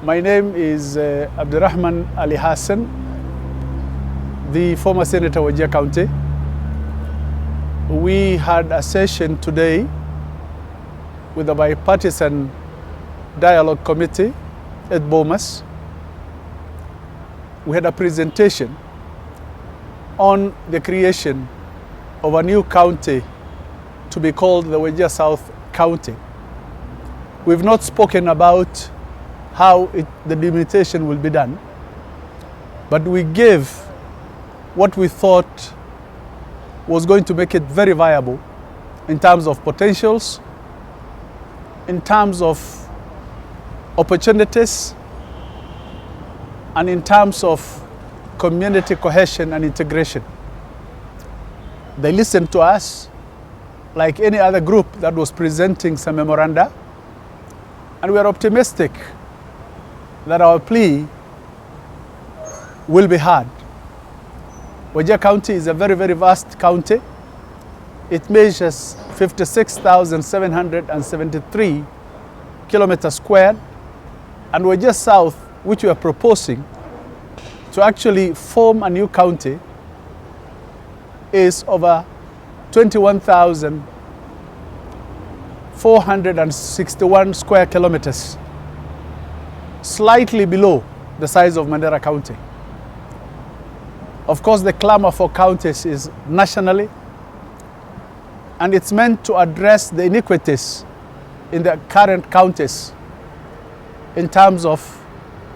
My name is Abdirahman Olow, the former Senator of Wajir County. We had a session today with the bipartisan dialogue committee at Bomas. We had a presentation on the creation of a new county to be called the Wajir South County. We've not spoken about how the delimitation will be done, but we gave what we thought was going to make it very viable in terms of potentials, in terms of opportunities, and in terms of community cohesion and integration. They listened to us like any other group that was presenting some memoranda, and we are optimistic that our plea will be heard. Wajir County is a very, very vast county. It measures 56,773 kilometers squared, and Wajir South, which we are proposing to actually form a new county, is over 21,461 square kilometers, slightly below the size of Mandera County. Of course, the clamor for counties is nationally, and it's meant to address the inequities in the current counties in terms of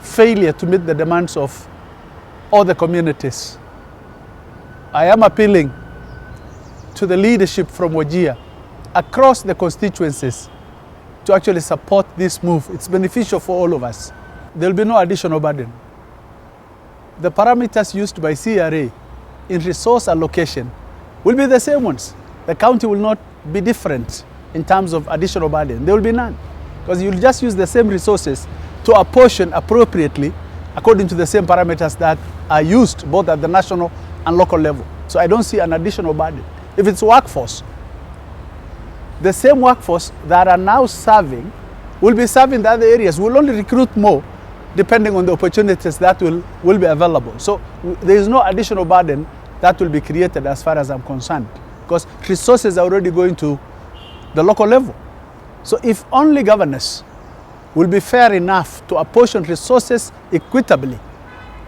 failure to meet the demands of all the communities. I am appealing to the leadership from Wajir across the constituencies to actually support this move. It's beneficial for all of us. There will be no additional burden. The parameters used by CRA in resource allocation will be the same ones. The county will not be different in terms of additional burden. There will be none, because you'll just use the same resources to apportion appropriately according to the same parameters that are used both at the national and local level. So I don't see an additional burden. If it's workforce, the same workforce that are now serving will be serving the other areas. We'll only recruit more depending on the opportunities that will be available. So there is no additional burden that will be created as far as I'm concerned, because resources are already going to the local level. So if only governors will be fair enough to apportion resources equitably,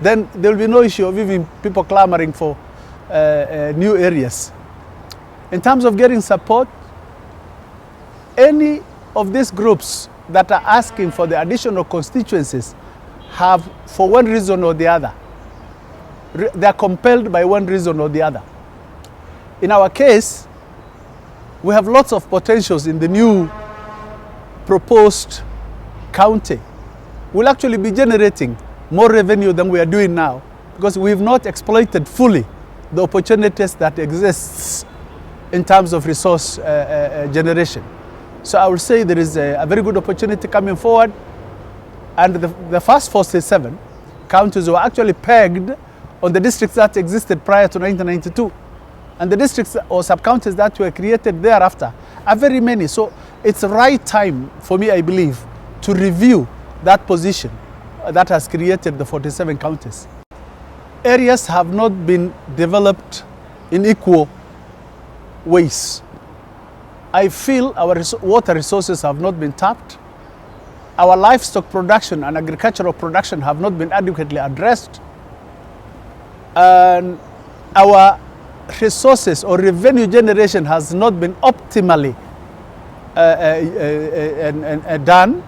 then there will be no issue of even people clamoring for new areas. In terms of getting support, any of these groups that are asking for the additional constituencies have, for one reason or the other, they are compelled by one reason or the other. In our case, we have lots of potentials in the new proposed county. We'll actually be generating more revenue than we are doing now, because we've not exploited fully the opportunities that exists in terms of resource generation. So I would say there is a very good opportunity coming forward, and the first 47 counties were actually pegged on the districts that existed prior to 1992. And the districts or sub-counties that were created thereafter are very many. So it's the right time for me, I believe, to review that position that has created the 47 counties. Areas have not been developed in equal ways. I feel our water resources have not been tapped. Our livestock production and agricultural production have not been adequately addressed. And our resources or revenue generation has not been optimally done.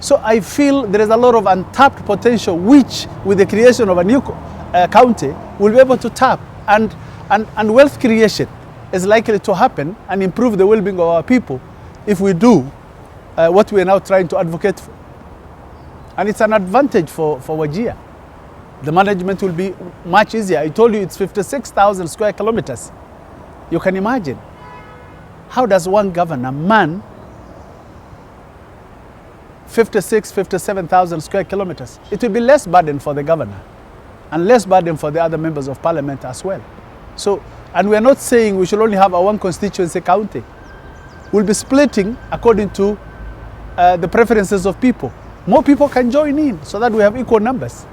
So I feel there is a lot of untapped potential, which with the creation of a new county we'll be able to tap, and wealth creation is likely to happen and improve the well-being of our people if we do what we are now trying to advocate for. And it's an advantage for Wajir. The management will be much easier. I told you it's 56,000 square kilometers. You can imagine, how does one governor man 57,000 square kilometers? It will be less burden for the governor and less burden for the other members of parliament as well. So, and we are not saying we should only have a one constituency county. We'll be splitting according to the preferences of people. more people can join in so that we have equal numbers.